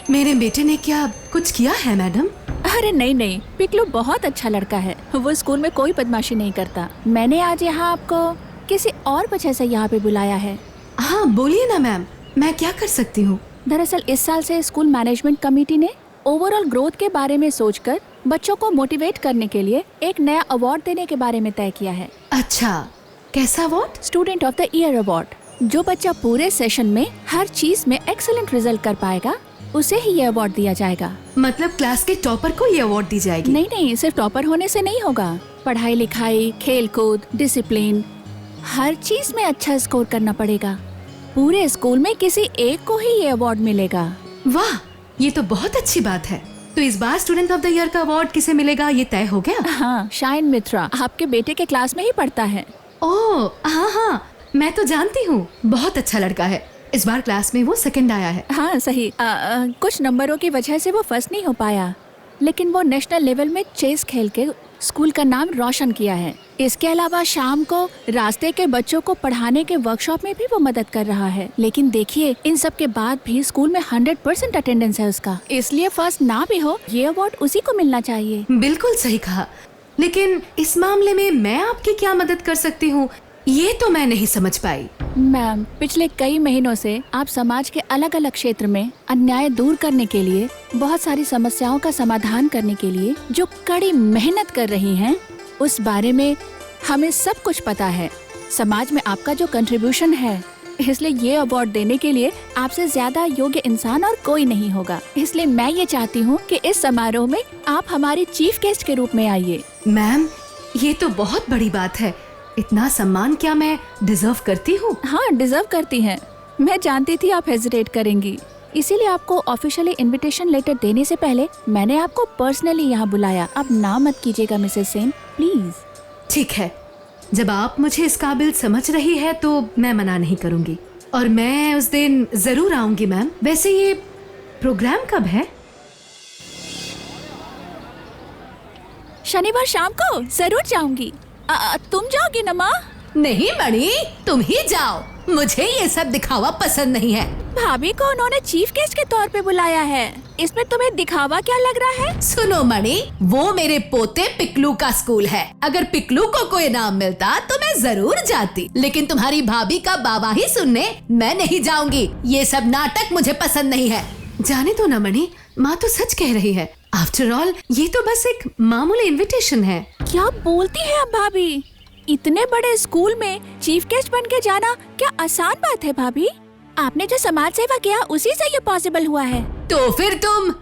मेरे बेटे ने क्या कुछ किया है मैडम? अरे नहीं नहीं, पिकलू बहुत अच्छा लड़का है। वो स्कूल में कोई बदमाशी नहीं करता। मैंने आज यहाँ आपको किसी और वजह से यहाँ पे बुलाया है। हाँ बोलिए ना मैम, मैं क्या कर सकती हूँ? दरअसल इस साल से स्कूल मैनेजमेंट कमेटी ने ओवरऑल ग्रोथ के बारे में सोचकर बच्चों को मोटिवेट करने के लिए एक नया अवार्ड देने के बारे में तय किया है। अच्छा, कैसा award? Student of the year award. जो बच्चा पूरे सेशन में हर चीज में एक्सीलेंट रिजल्ट कर पाएगा उसे ही ये अवार्ड दिया जाएगा। मतलब क्लास के टॉपर को ये अवार्ड दी जाएगी? नहीं नहीं, सिर्फ टॉपर होने से नहीं होगा। पढ़ाई लिखाई, खेल कूद, डिसिप्लिन, हर चीज में अच्छा स्कोर करना पड़ेगा। पूरे स्कूल में किसी एक को ही ये अवार्ड मिलेगा। वाह, ये तो बहुत अच्छी बात है। तो इस बार स्टूडेंट ऑफ द ईयर का अवार्ड किसे मिलेगा ये तय हो गया? हाँ, शायन मित्रा आपके बेटे के क्लास में ही पढ़ता है। ओह हाँ हाँ, मैं तो जानती हूँ, बहुत अच्छा लड़का है। इस बार क्लास में वो सेकंड आया है। हाँ सही, कुछ नंबरों की वजह से वो फर्स्ट नहीं हो पाया, लेकिन वो नेशनल लेवल में चेस खेल के स्कूल का नाम रोशन किया है। इसके अलावा शाम को रास्ते के बच्चों को पढ़ाने के वर्कशॉप में भी वो मदद कर रहा है। लेकिन देखिए, इन सब के बाद भी स्कूल में 100% अटेंडेंस है उसका, इसलिए फर्स्ट ना भी हो ये अवार्ड उसी को मिलना चाहिए। बिल्कुल सही कहा, लेकिन इस मामले में मैं आपकी क्या मदद कर सकती हूँ ये तो मैं नहीं समझ पाई। मैम, पिछले कई महीनों से आप समाज के अलग अलग क्षेत्र में अन्याय दूर करने के लिए, बहुत सारी समस्याओं का समाधान करने के लिए जो कड़ी मेहनत कर रही हैं, उस बारे में हमें सब कुछ पता है। समाज में आपका जो कंट्रीब्यूशन है, इसलिए ये अवार्ड देने के लिए आपसे ज्यादा योग्य इंसान और कोई नहीं होगा। इसलिए मैं ये चाहती हूँ कि इस समारोह में आप हमारी चीफ गेस्ट के रूप में आइए। मैम, ये तो बहुत बड़ी बात है। इतना सम्मान क्या मैं डिजर्व करती हूँ? हाँ, डिजर्व करती हैं। मैं जानती थी आप हेजिटेट करेंगी, इसीलिए आपको ऑफिशियली इनविटेशन लेटर देने से पहले मैंने आपको पर्सनली यहाँ बुलाया। अब ना मत कीजिएगा मिसेस सेन, प्लीज। ठीक है, जब आप मुझे इस काबिल समझ रही है तो मैं मना नहीं करूँगी, और मैं उस दिन जरूर आऊंगी मैम। वैसे ये प्रोग्राम कब है? शनिवार शाम को जरूर जाऊंगी। तुम जाओगी ना माँ? नहीं मणि, तुम ही जाओ, मुझे ये सब दिखावा पसंद नहीं है। भाभी को उन्होंने चीफ गेस्ट के तौर पे बुलाया है, इसमें तुम्हें दिखावा क्या लग रहा है? सुनो मणि, वो मेरे पोते पिकलू का स्कूल है। अगर पिकलू को कोई इनाम मिलता तो मैं जरूर जाती, लेकिन तुम्हारी भाभी का बाबा ही सुनने मैं नहीं जाऊंगी। ये सब नाटक मुझे पसंद नहीं है। जाने दो ना मणि, माँ तो सच कह रही है। आफ्टर ऑल ये तो बस एक मामूली इनविटेशन है। क्या बोलती है अब भाभी? इतने बड़े स्कूल में चीफ गेस्ट बन के जाना क्या आसान बात है भाभी? आपने जो समाज सेवा किया उसी से ये पॉसिबल हुआ है। तो फिर तुम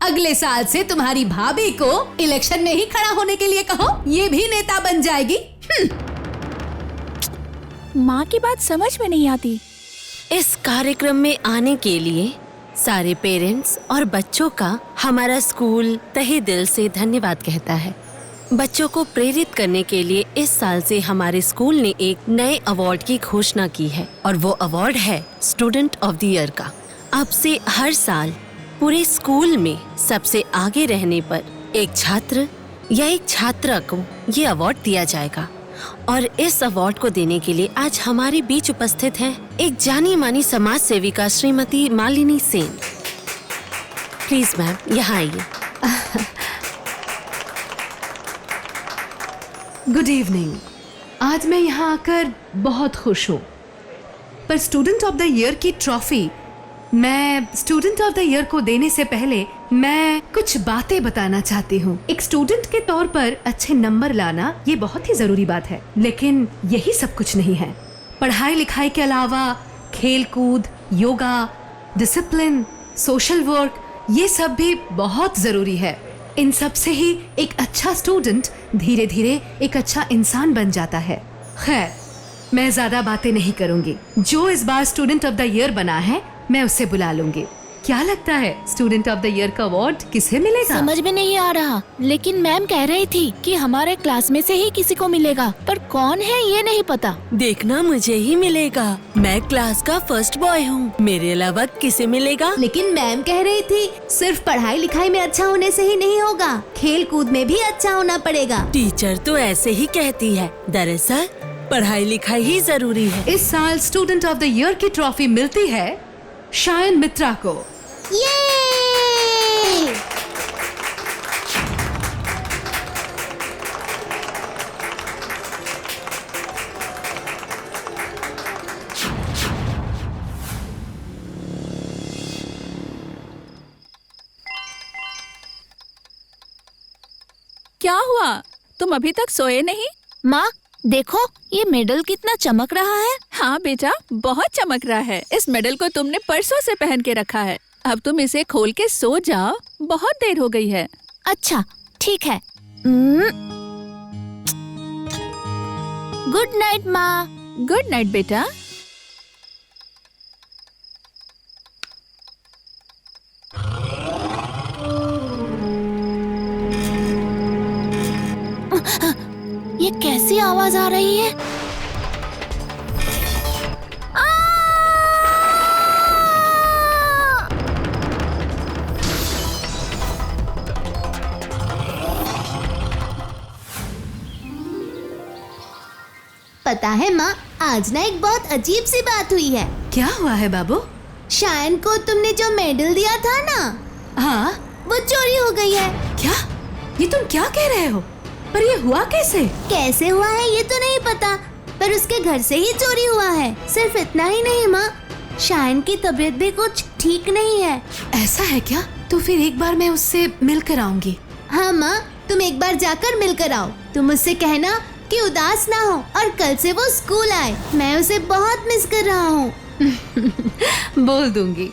अगले साल से तुम्हारी भाभी को इलेक्शन में ही खड़ा होने के लिए कहो, ये भी नेता बन जाएगी। माँ की बात समझ में नहीं आती। इस कार्यक्रम में आने के लिए सारे पेरेंट्स और बच्चों का हमारा स्कूल तहे दिल से धन्यवाद कहता है। बच्चों को प्रेरित करने के लिए इस साल से हमारे स्कूल ने एक नए अवार्ड की घोषणा की है, और वो अवार्ड है स्टूडेंट ऑफ द ईयर का। अब से हर साल पूरे स्कूल में सबसे आगे रहने पर एक छात्र या एक छात्रा को ये अवार्ड दिया जाएगा। और इस अवार्ड को देने के लिए आज हमारे बीच उपस्थित हैं एक जानी मानी समाज सेविका श्रीमती मालिनी सेन। प्लीज मैम, यहाँ आइए। Good evening. आज मैं यहाँ आकर बहुत खुश हूँ, पर स्टूडेंट ऑफ द ईयर की ट्रॉफी मैं स्टूडेंट ऑफ द ईयर को देने से पहले मैं कुछ बातें बताना चाहती हूँ। एक स्टूडेंट के तौर पर अच्छे नंबर लाना ये बहुत ही जरूरी बात है, लेकिन यही सब कुछ नहीं है। पढ़ाई लिखाई के अलावा खेल कूद, योगा, डिसिप्लिन, सोशल वर्क, ये सब भी बहुत जरूरी है। इन सब से ही एक अच्छा स्टूडेंट धीरे धीरे एक अच्छा इंसान बन जाता है। खैर, मैं ज्यादा बातें नहीं करूंगी। जो इस बार स्टूडेंट ऑफ द ईयर बना है मैं उसे बुला लूंगी। क्या लगता है स्टूडेंट ऑफ द ईयर का अवार्ड किसे मिलेगा? समझ में नहीं आ रहा, लेकिन मैम कह रही थी कि हमारे क्लास में से ही किसी को मिलेगा, पर कौन है ये नहीं पता। देखना, मुझे ही मिलेगा। मैं क्लास का फर्स्ट बॉय हूँ, मेरे अलावा किसे मिलेगा? लेकिन मैम कह रही थी सिर्फ पढ़ाई लिखाई में अच्छा होने से ही नहीं होगा, खेल कूद में भी अच्छा होना पड़ेगा। टीचर तो ऐसे ही कहती है, दरअसल पढ़ाई लिखाई ही जरूरी है। इस साल स्टूडेंट ऑफ द ईयर की ट्रॉफी मिलती है शायन मित्रा को। ये क्या हुआ? तुम अभी तक सोए नहीं? माँ देखो, ये मेडल कितना चमक रहा है। हाँ बेटा, बहुत चमक रहा है। इस मेडल को तुमने परसों से पहन के रखा है। अब तुम इसे खोल के सो जाओ, बहुत देर हो गई है। अच्छा ठीक है। गुड नाइट माँ। गुड नाइट बेटा। ये कैसी आवाज आ रही है? आ! पता है माँ, आज ना एक बहुत अजीब सी बात हुई है। क्या हुआ है बाबू? शायन को तुमने जो मेडल दिया था ना, हाँ, वो चोरी हो गई है। क्या? ये तुम क्या कह रहे हो? पर ये हुआ कैसे? कैसे हुआ है ये तो नहीं पता, पर उसके घर से ही चोरी हुआ है। सिर्फ इतना ही नहीं माँ, शायन की तबीयत भी कुछ ठीक नहीं है। ऐसा है क्या? तो फिर एक बार मैं उससे मिलकर आऊंगी। हाँ माँ, तुम एक बार जाकर मिलकर आओ। तुम उससे कहना कि उदास ना हो और कल से वो स्कूल आए। मैं उसे बहुत मिस कर रहा हूँ। बोल दूंगी।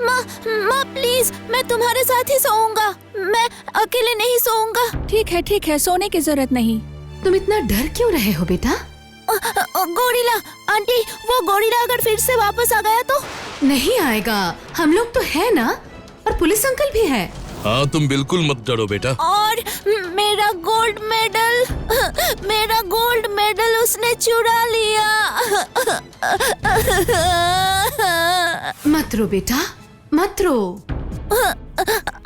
माँ प्लीज, मैं तुम्हारे साथ ही सोऊंगा। मैं अकेले नहीं सोऊंगा। ठीक है, सोने की जरूरत नहीं। तुम इतना डर क्यों रहे हो बेटा? गोरिल्ला आंटी, वो गोरिल्ला अगर फिर से वापस आ गया तो? नहीं आएगा, हम लोग तो है ना, और पुलिस अंकल भी है। हाँ, तुम बिल्कुल मत डरो बेटा। और मेरा गोल्ड मेडल उसने चुरा लिया। मत रो बेटा, मत रो।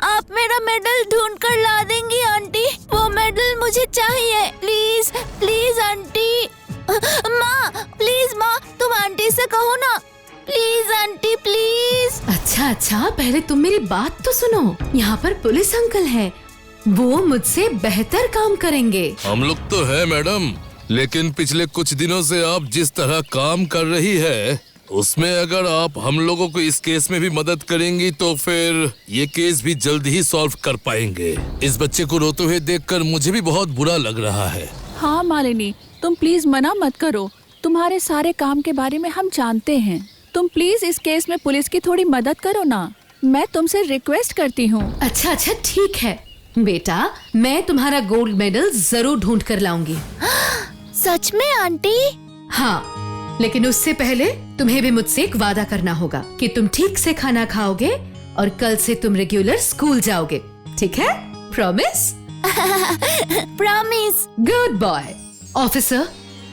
आप मेरा मेडल ढूंढ कर ला देंगी आंटी? वो मेडल मुझे चाहिए। Please please aunty. प्लीज माँ, तुम आंटी से कहो ना। Please aunty please. अच्छा, पहले तुम मेरी बात तो सुनो। यहाँ पर पुलिस अंकल है, वो मुझसे बेहतर काम करेंगे। हम लोग तो है मैडम, लेकिन पिछले कुछ दिनों से आप जिस तरह काम कर रही है, उसमें अगर आप हम लोगों को इस केस में भी मदद करेंगी तो फिर ये केस भी जल्द ही सॉल्व कर पाएंगे। इस बच्चे को रोते हुए देखकर मुझे भी बहुत बुरा लग रहा है। हाँ मालिनी, तुम प्लीज मना मत करो। तुम्हारे सारे काम के बारे में हम जानते हैं। तुम प्लीज इस केस में पुलिस की थोड़ी मदद करो ना। मैं तुमसे रिक्वेस्ट करती हूँ। अच्छा, ठीक है बेटा, मैं तुम्हारा गोल्ड मेडल जरूर ढूंढ कर लाऊंगी। सच में आंटी? हाँ, लेकिन उससे पहले तुम्हें भी मुझसे एक वादा करना होगा कि तुम ठीक से खाना खाओगे और कल से तुम रेगुलर स्कूल जाओगे। ठीक है? Promise? Promise. Good boy. Officer,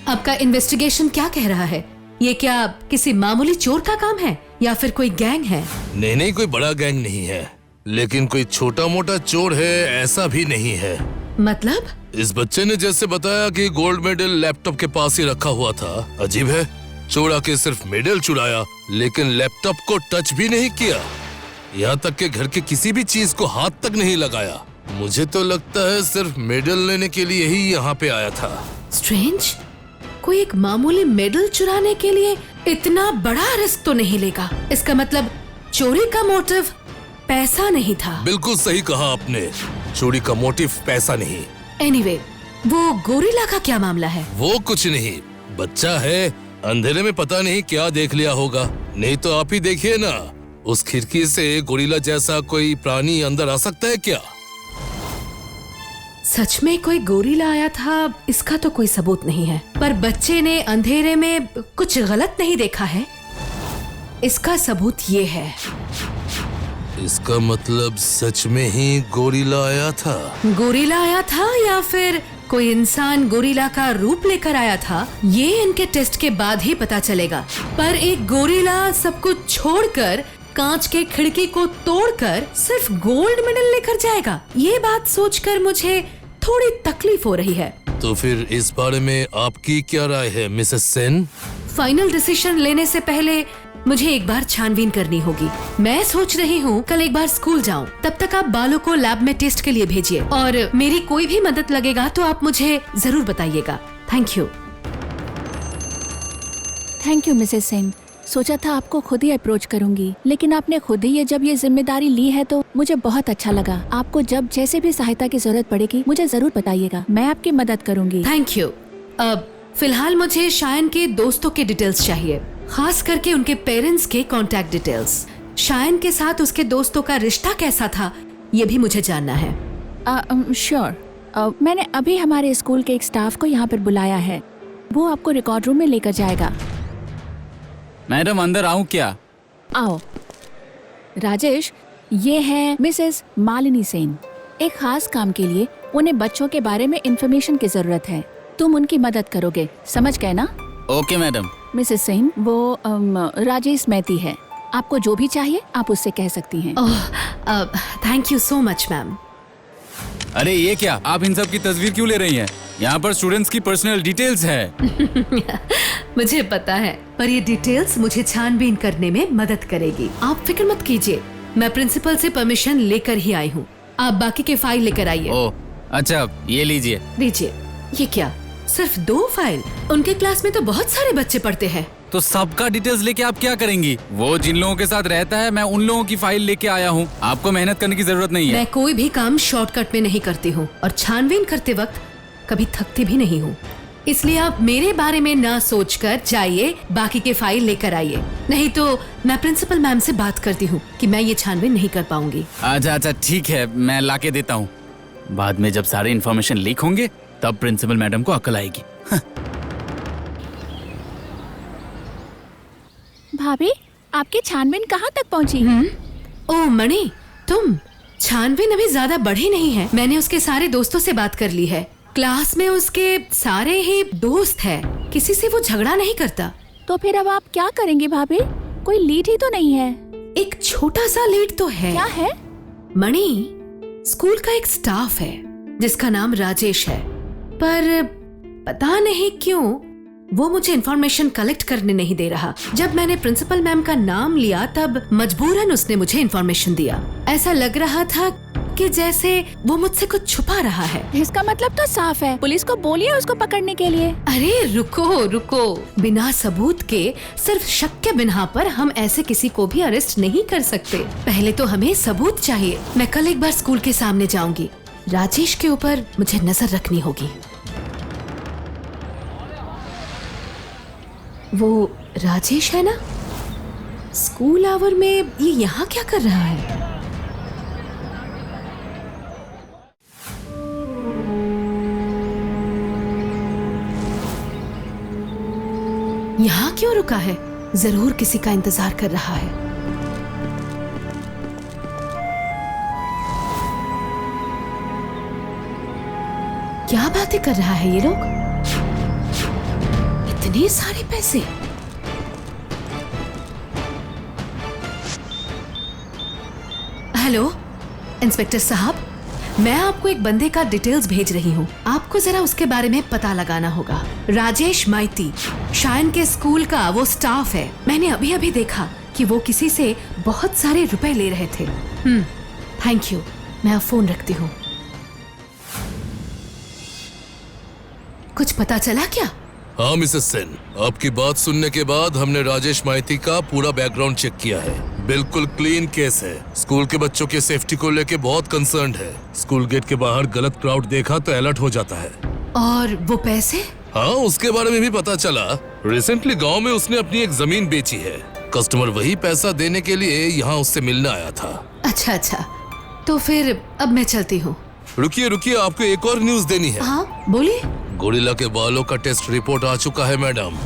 आपका इन्वेस्टिगेशन क्या कह रहा है? ये क्या किसी मामूली चोर का काम है या फिर कोई गैंग है? नहीं, कोई बड़ा गैंग नहीं है, लेकिन कोई छोटा मोटा चोर है ऐसा भी नहीं है। मतलब? इस बच्चे ने जैसे बताया कि गोल्ड मेडल लैपटॉप के पास ही रखा हुआ था। अजीब है, चोर आके सिर्फ मेडल चुराया लेकिन लैपटॉप को टच भी नहीं किया, यहाँ तक कि घर के किसी भी चीज को हाथ तक नहीं लगाया। मुझे तो लगता है सिर्फ मेडल लेने के लिए ही यहाँ पे आया था। स्ट्रेंज, कोई एक मामूली मेडल चुराने के लिए इतना बड़ा रिस्क तो नहीं लेगा। इसका मतलब चोरी का मोटिव पैसा नहीं था। बिल्कुल सही कहा आपने, चोरी का मोटिव पैसा नहीं। एनीवे, वो गोरिल्ला का क्या मामला है? वो कुछ नहीं, बच्चा है, अंधेरे में पता नहीं क्या देख लिया होगा। नहीं तो आप ही देखिए ना, उस खिड़की से गोरिल्ला जैसा कोई प्राणी अंदर आ सकता है क्या? सच में कोई गोरिल्ला आया था, इसका तो कोई सबूत नहीं है, पर बच्चे ने अंधेरे में कुछ गलत नहीं देखा है, इसका सबूत ये है। इसका मतलब सच में ही गोरिल्ला आया था। गोरिल्ला आया था या फिर कोई इंसान गोरिल्ला का रूप लेकर आया था, ये इनके टेस्ट के बाद ही पता चलेगा। पर एक गोरिल्ला सब कुछ छोड़कर कांच के खिड़की को तोड़कर सिर्फ गोल्ड मेडल लेकर जाएगा, ये बात सोचकर मुझे थोड़ी तकलीफ हो रही है। तो फिर इस बारे में आपकी क्या राय है मिसेस सेन? फाइनल डिसीजन लेने से पहले मुझे एक बार छानबीन करनी होगी। मैं सोच रही हूँ कल एक बार स्कूल जाऊँ, तब तक आप बालों को लैब में टेस्ट के लिए भेजिए, और मेरी कोई भी मदद लगेगा तो आप मुझे जरूर बताइएगा। Thank you. Thank you Mrs Sen. सोचा था आपको खुद ही अप्रोच करूंगी, लेकिन आपने खुद ही जब ये जिम्मेदारी ली है तो मुझे बहुत अच्छा लगा। आपको जब जैसे भी सहायता की जरूरत पड़ेगी मुझे जरूर बताइएगा, मैं आपकी मदद करूंगी। Thank you. अब फिलहाल मुझे शायन के दोस्तों के डिटेल्स चाहिए, खास करके उनके पेरेंट्स के कॉन्टैक्ट डिटेल्स। शायन के साथ उसके दोस्तों का रिश्ता कैसा था ये भी मुझे जानना है। श्योर। मैंने अभी हमारे स्कूल के एक स्टाफ को यहाँ पर बुलाया है, वो आपको रिकॉर्ड रूम में लेकर जाएगा। मैडम अंदर आऊं क्या? आओ। राजेश, ये है मिसेस मालिनी सेन। एक खास काम के लिए उन्हें बच्चों के बारे में इंफॉर्मेशन की जरूरत है, तुम उनकी मदद करोगे, समझ गए ना? Okay madam. मिसेस सेन, वो राजेश मैती है, आपको जो भी चाहिए आप उससे कह सकती हैं। Thank you so much ma'am. अरे ये क्या, आप इन सब की तस्वीर क्यों ले रही हैं? यहाँ पर स्टूडेंट्स की पर्सनल डिटेल्स है। मुझे पता है, पर ये डिटेल्स मुझे छानबीन करने में मदद करेगी। आप फिक्र मत कीजिए, मैं प्रिंसिपल से परमिशन लेकर ही आई हूँ। आप बाकी के फाइल लेकर आइए। ओह अच्छा, ये लीजिए। लीजिए। ये क्या, सिर्फ 2 फाइल? उनके क्लास में तो बहुत सारे बच्चे पढ़ते हैं। तो सबका डिटेल्स लेके आप क्या करेंगी? वो जिन लोगों के साथ रहता है मैं उन लोगों की फाइल लेके आया हूँ, आपको मेहनत करने की जरूरत नहीं है। मैं कोई भी काम शॉर्टकट में नहीं करती हूँ और छानबीन करते वक्त कभी थकती भी नहीं हूँ। इसलिए आप मेरे बारे में ना सोचकर जाइए, बाकी के फाइल लेकर आइए, नहीं तो मैं प्रिंसिपल मैम से बात करती हूँ कि मैं ये छानबीन नहीं कर पाऊंगी। अच्छा ठीक है, मैं लाके देता हूँ। बाद में जब सारे इन्फॉर्मेशन लीक होंगे तब प्रिंसिपल मैडम को अकल आएगी। भाभी, आपकी छानबीन कहाँ तक पहुँची? ओह मणि, तुम? छानबीन अभी ज्यादा बढ़ी नहीं है, मैंने उसके सारे दोस्तों से बात कर ली है। क्लास में उसके सारे ही दोस्त हैं, किसी से वो झगड़ा नहीं करता। तो फिर अब आप क्या करेंगी भाभी? कोई लीड ही तो नहीं है। एक छोटा सा लीड तो है। क्या है? मणि, स्कूल का एक स्टाफ है जिसका नाम राजेश है, पर पता नहीं क्यों वो मुझे इन्फॉर्मेशन कलेक्ट करने नहीं दे रहा। जब मैंने प्रिंसिपल मैम का नाम लिया तब मजबूरन उसने मुझे इन्फॉर्मेशन दिया। ऐसा लग रहा था कि जैसे वो मुझसे कुछ छुपा रहा है। इसका मतलब तो साफ है, पुलिस को बोलिए उसको पकड़ने के लिए। अरे रुको, बिना सबूत के, सिर्फ शक के बिना पर हम ऐसे किसी को भी अरेस्ट नहीं कर सकते। पहले तो हमें सबूत चाहिए। मैं कल एक बार स्कूल के सामने जाऊंगी, राजेश के ऊपर मुझे नजर रखनी होगी। वो राजेश है ना? स्कूल आवर में ये यहाँ क्या कर रहा है? यहाँ क्यों रुका है? जरूर किसी का इंतजार कर रहा है। क्या बातें कर रहा है ये लोग? इतने सारे पैसे? हेलो इंस्पेक्टर साहब, मैं आपको एक बंदे का डिटेल्स भेज रही हूँ, आपको जरा उसके बारे में पता लगाना होगा। राजेश मैती, शायन के स्कूल का वो स्टाफ है। मैंने अभी अभी देखा कि वो किसी से बहुत सारे रुपए ले रहे थे। थैंक यू, मैं अब फोन रखती हूँ। कुछ पता चला क्या? हाँ मिसेस सेन, आपकी बात सुनने के बाद हमने राजेश माइती का पूरा बैकग्राउंड चेक किया है। बिल्कुल क्लीन केस है। स्कूल के बच्चों की सेफ्टी को लेके बहुत कंसर्न है। स्कूल गेट के बाहर गलत क्राउड देखा तो अलर्ट हो जाता है। और वो पैसे? हाँ, उसके बारे में भी पता चला। रिसेंटली गांव में उसने अपनी एक जमीन बेची है। कस्टमर वही पैसा देने के लिए यहाँ उससे मिलने आया था। अच्छा, तो फिर अब मैं चलती हूँ। रुकिए, आपको एक और न्यूज देनी है। हाँ बोलिए। गोरिल्ला के बालों का टेस्ट रिपोर्ट आ चुका है मैडम।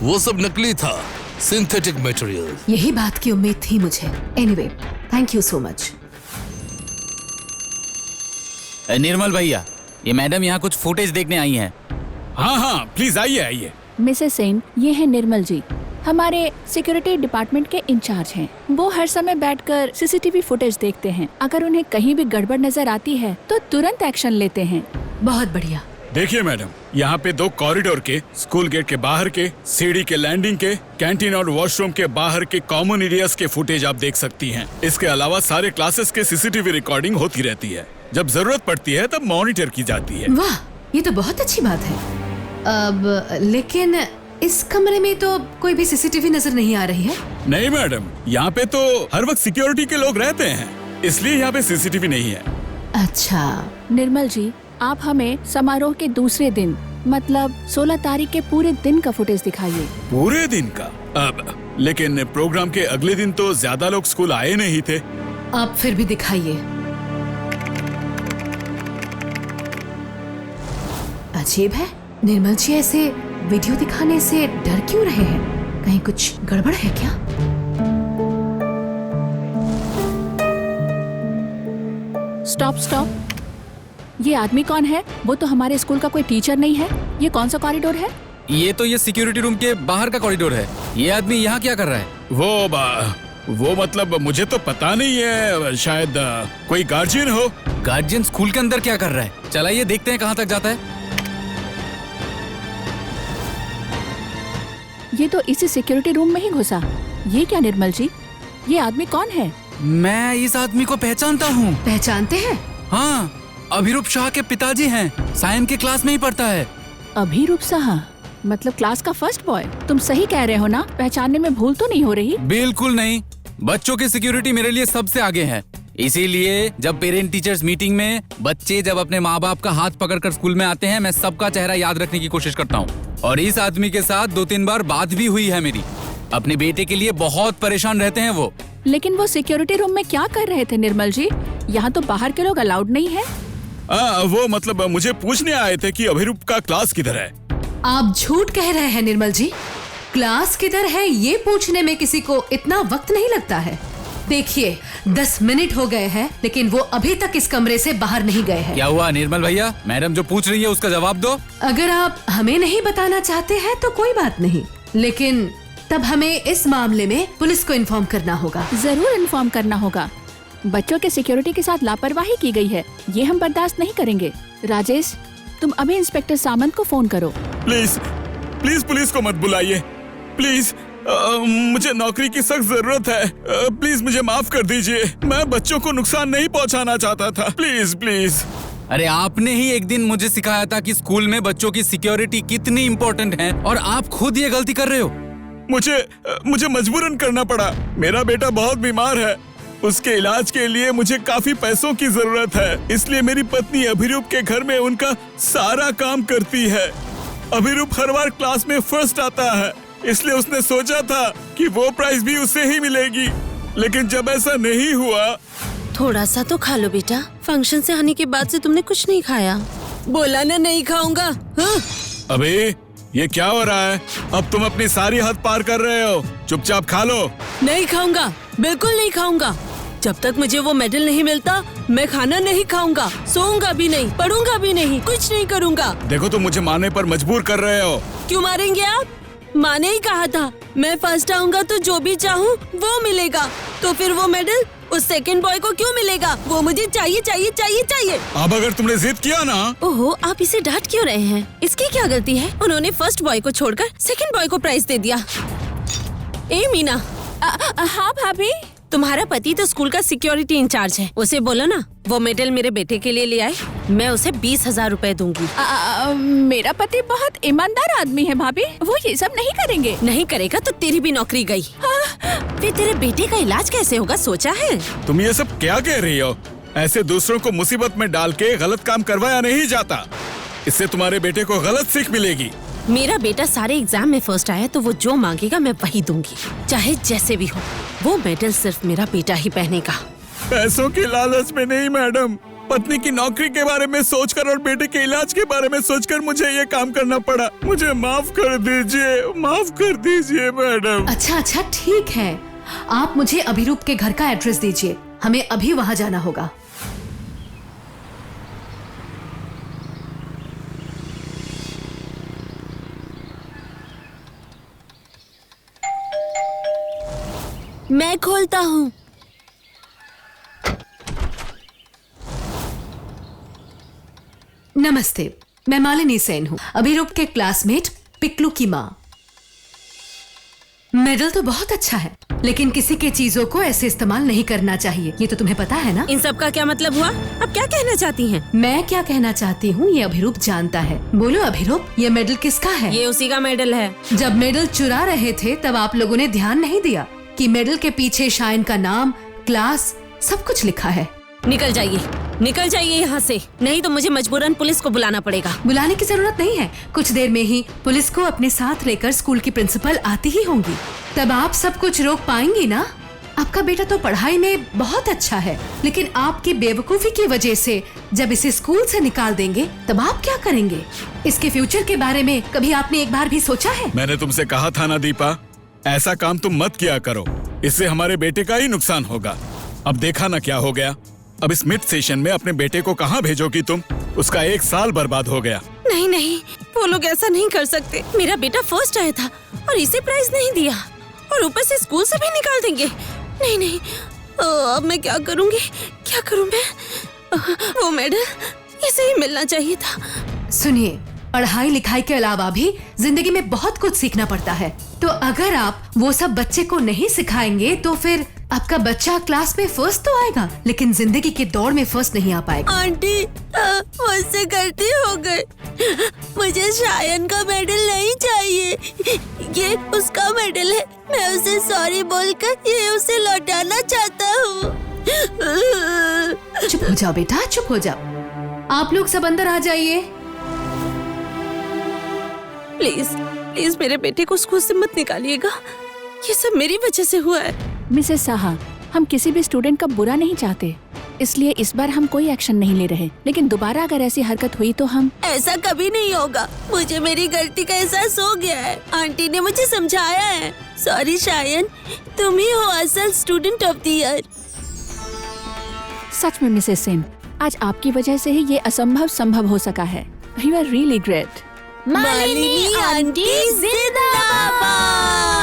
वो सब नकली था, सिंथेटिक मटेरियल। यही बात की उम्मीद थी मुझे। Anyway, thank you so much. Nirmal भैया, ये मैडम यहाँ कुछ फुटेज देखने आई हैं। हाँ प्लीज आइए। मिसेस सेन, ये है निर्मल जी, हमारे सिक्योरिटी डिपार्टमेंट के इंचार्ज हैं। वो हर समय बैठकर सीसीटीवी फुटेज देखते हैं। अगर उन्हें कहीं भी गड़बड़ नजर आती है तो तुरंत एक्शन लेते हैं। बहुत बढ़िया। देखिए मैडम, यहाँ पे 2 कॉरिडोर के, स्कूल गेट के बाहर के, सीढ़ी के लैंडिंग के, कैंटीन और वॉशरूम के बाहर के कॉमन एरियाज के फुटेज आप देख सकती हैं। इसके अलावा सारे क्लासेस के सीसीटीवी रिकॉर्डिंग होती रहती है। जब जरूरत पड़ती है तब मॉनिटर की जाती है। वाह, ये तो बहुत अच्छी बात है। अब लेकिन इस कमरे में तो कोई भी सीसीटीवी नजर नहीं आ रही है। नहीं मैडम, यहाँ पे तो हर वक्त सिक्योरिटी के लोग रहते हैं, इसलिए यहाँ पे सीसीटीवी नहीं है। अच्छा, निर्मल जी, आप हमें समारोह के दूसरे दिन मतलब 16 तारीख के पूरे दिन का फुटेज दिखाइए। पूरे दिन का? अब लेकिन प्रोग्राम के अगले दिन तो ज्यादा लोग स्कूल आए नहीं थे। आप फिर भी दिखाइए। अजीब है, निर्मल जी ऐसे वीडियो दिखाने से डर क्यों रहे हैं? कहीं कुछ गड़बड़ है क्या? स्टॉप। ये आदमी कौन है? वो तो हमारे स्कूल का कोई टीचर नहीं है। ये कौन सा कॉरिडोर है? ये सिक्योरिटी रूम के बाहर का कॉरिडोर है। ये आदमी यहाँ क्या कर रहा है? वो मतलब मुझे तो पता नहीं है, शायद कोई गार्जियन हो। गार्जियन स्कूल के अंदर क्या कर रहा है? चलाइए देखते हैं कहाँ तक जाता है। ये तो इसी सिक्योरिटी रूम में ही घुसा। ये क्या निर्मल जी, ये आदमी कौन है? मैं इस आदमी को पहचानता हूँ। पहचानते हैं? हाँ, अभिरूप शाह के पिताजी हैं। सायन के क्लास में ही पढ़ता है। अभिरूप शाह मतलब क्लास का फर्स्ट बॉय। तुम सही कह रहे हो ना? पहचानने में भूल तो नहीं हो रही? बिल्कुल नहीं। बच्चों की सिक्योरिटी मेरे लिए सबसे आगे है। इसीलिए जब पेरेंट टीचर्स मीटिंग में बच्चे जब अपने माँ बाप का हाथ पकड़कर स्कूल में आते हैं, मैं सबका चेहरा याद रखने की कोशिश करता हूँ। और इस आदमी के साथ 2-3 बार बात भी हुई है मेरी। अपने बेटे के लिए बहुत परेशान रहते हैं वो। लेकिन वो सिक्योरिटी रूम में क्या कर रहे थे निर्मल जी? यहाँ तो बाहर के लोग अलाउड नहीं है। वो मतलब मुझे पूछने आए थे कि अभिरूप का क्लास किधर है। आप झूठ कह रहे हैं निर्मल जी। क्लास किधर है ये पूछने में किसी को इतना वक्त नहीं लगता है। देखिए 10 मिनट हो गए हैं, लेकिन वो अभी तक इस कमरे से बाहर नहीं गए हैं। क्या हुआ निर्मल भैया? मैडम जो पूछ रही है उसका जवाब दो। अगर आप हमें नहीं बताना चाहते हैं तो कोई बात नहीं, लेकिन तब हमें इस मामले में पुलिस को इन्फॉर्म करना होगा। जरूर इन्फॉर्म करना होगा। बच्चों के सिक्योरिटी के साथ लापरवाही की गई है, ये हम बर्दाश्त नहीं करेंगे। राजेश, तुम अभी इंस्पेक्टर सामंत को फोन करो। प्लीज पुलिस को मत बुलाइए। प्लीज, मुझे नौकरी की सख्त जरूरत है। प्लीज मुझे माफ कर दीजिए। मैं बच्चों को नुकसान नहीं पहुंचाना चाहता था। प्लीज। अरे आपने ही एक दिन मुझे सिखाया था कि स्कूल में बच्चों की सिक्योरिटी कितनी इम्पोर्टेंट है, और आप खुद ये गलती कर रहे हो। मुझे मजबूरन करना पड़ा। मेरा बेटा बहुत बीमार है, उसके इलाज के लिए मुझे काफी पैसों की जरूरत है, इसलिए मेरी पत्नी अभिरूप के घर में उनका सारा काम करती है। अभिरूप हर बार क्लास में फर्स्ट आता है, इसलिए उसने सोचा था कि वो प्राइज भी उसे ही मिलेगी, लेकिन जब ऐसा नहीं हुआ। थोड़ा सा तो खा लो बेटा। फंक्शन से आने के बाद से तुमने कुछ नहीं खाया। बोला ना नहीं खाऊंगा। हाँ? अबे ये क्या हो रहा है? अब तुम अपनी सारी हद पार कर रहे हो। चुपचाप खा लो। नहीं खाऊंगा, बिल्कुल नहीं खाऊंगा। जब तक मुझे वो मेडल नहीं मिलता मैं खाना नहीं खाऊंगा, सोऊंगा भी नहीं, पढ़ूंगा भी नहीं, कुछ नहीं करूंगा। देखो तुम मुझे मारने पर मजबूर कर रहे हो। क्यों मारेंगे आप? माँ ने ही कहा था मैं फर्स्ट आऊंगा तो जो भी चाहूँ वो मिलेगा। तो फिर वो मेडल उस सेकंड बॉय को क्यों मिलेगा? वो मुझे चाहिए चाहिए चाहिए चाहिए। अब अगर तुमने जिद किया ना। ओहो, आप इसे डांट क्यों रहे हैं? इसकी क्या गलती है? उन्होंने फर्स्ट बॉय को छोड़कर सेकंड बॉय को प्राइज दे दिया। ए मीना। हाँ भाभी। तुम्हारा पति तो स्कूल का सिक्योरिटी इंचार्ज है, उसे बोलो ना वो मेडल मेरे बेटे के लिए ले आए। मैं उसे 20,000 रुपए दूंगी। मेरा पति बहुत ईमानदार आदमी है भाभी, वो ये सब नहीं करेंगे। नहीं करेगा तो तेरी भी नौकरी गई। फिर तेरे बेटे का इलाज कैसे होगा, सोचा है? तुम ये सब क्या कह रही हो? ऐसे दूसरों को मुसीबत में डाल के गलत काम करवाया नहीं जाता। इससे तुम्हारे बेटे को गलत सीख मिलेगी। मेरा बेटा सारे एग्जाम में फर्स्ट आया तो वो जो मांगेगा मैं वही दूंगी, चाहे जैसे भी हो। वो मेडल सिर्फ मेरा बेटा ही पहनेगा। पैसों की लालच में नहीं मैडम, पत्नी की नौकरी के बारे में सोचकर और बेटे के इलाज के बारे में सोचकर मुझे ये काम करना पड़ा। मुझे माफ कर दीजिए मैडम। अच्छा ठीक है, आप मुझे अभिरूप के घर का एड्रेस दीजिए, हमें अभी वहाँ जाना होगा। मैं खोलता हूँ। नमस्ते, मैं मालिनी सेन हूँ, अभिरूप के क्लासमेट पिकलू की माँ। मेडल तो बहुत अच्छा है, लेकिन किसी के चीजों को ऐसे इस्तेमाल नहीं करना चाहिए। ये तो तुम्हें पता है ना? इन सब का क्या मतलब हुआ? अब क्या कहना चाहती हैं? मैं क्या कहना चाहती हूँ ये अभिरूप जानता है। बोलो अभिरूप, ये मेडल किसका है? ये उसी का मेडल है। जब मेडल चुरा रहे थे तब आप लोगों ने ध्यान नहीं दिया कि मेडल के पीछे शायन का नाम, क्लास, सब कुछ लिखा है। निकल जाइए यहाँ से, नहीं तो मुझे मजबूरन पुलिस को बुलाना पड़ेगा। बुलाने की जरूरत नहीं है, कुछ देर में ही पुलिस को अपने साथ लेकर स्कूल की प्रिंसिपल आती ही होंगी, तब आप सब कुछ रोक पाएंगी ना? आपका बेटा तो पढ़ाई में बहुत अच्छा है, लेकिन आपकी बेवकूफी की वजह से जब इसे स्कूल से निकाल देंगे तब आप क्या करेंगे? इसके फ्यूचर के बारे में कभी आपने एक बार भी सोचा है? मैंने तुमसे कहा था ना दीपा, ऐसा काम तुम मत किया करो, इससे हमारे बेटे का ही नुकसान होगा। अब देखा ना क्या हो गया। अब इस मिड सेशन में अपने बेटे को कहाँ भेजोगी तुम? उसका 1 साल बर्बाद हो गया। नहीं, वो लोग ऐसा नहीं कर सकते। मेरा बेटा फर्स्ट आया था और इसे प्राइज नहीं दिया और ऊपर से स्कूल से भी निकाल देंगे। नहीं, अब मैं क्या करूँगी? क्या करूँ मैं? वो मेडल इसे ही मिलना चाहिए था। सुनिए, पढ़ाई लिखाई के अलावा भी जिंदगी में बहुत कुछ सीखना पड़ता है, तो अगर आप वो सब बच्चे को नहीं सिखाएंगे तो फिर आपका बच्चा क्लास में फर्स्ट तो आएगा, लेकिन जिंदगी की दौड़ में फर्स्ट नहीं आ पाएगा। आंटी, मुझसे गलती हो गई। मुझे शायन का मेडल नहीं चाहिए, ये उसका मेडल है। मैं उसे सॉरी बोलकर ये उसे लौटाना चाहता हूँ। चुप हो जाओ बेटा, चुप हो जाओ। आप लोग सब अंदर आ जाइए। प्लीज मेरे बेटे को स्कूल से मत निकालिएगा, ये सब मेरी वजह से हुआ है। मिसेस साहा, हम किसी भी स्टूडेंट का बुरा नहीं चाहते, इसलिए इस बार हम कोई एक्शन नहीं ले रहे, लेकिन दोबारा अगर ऐसी हरकत हुई तो हम। ऐसा कभी नहीं होगा। मुझे मेरी गलती का एहसास हो गया है। आंटी ने मुझे समझाया है। सॉरी शायन, तुम ही हो असल स्टूडेंट ऑफ द ईयर। सच में मिसेस सेन, आज आपकी वजह से ही ये असंभव संभव हो सका है। You are really great. Malini aunty जिंदाबाद।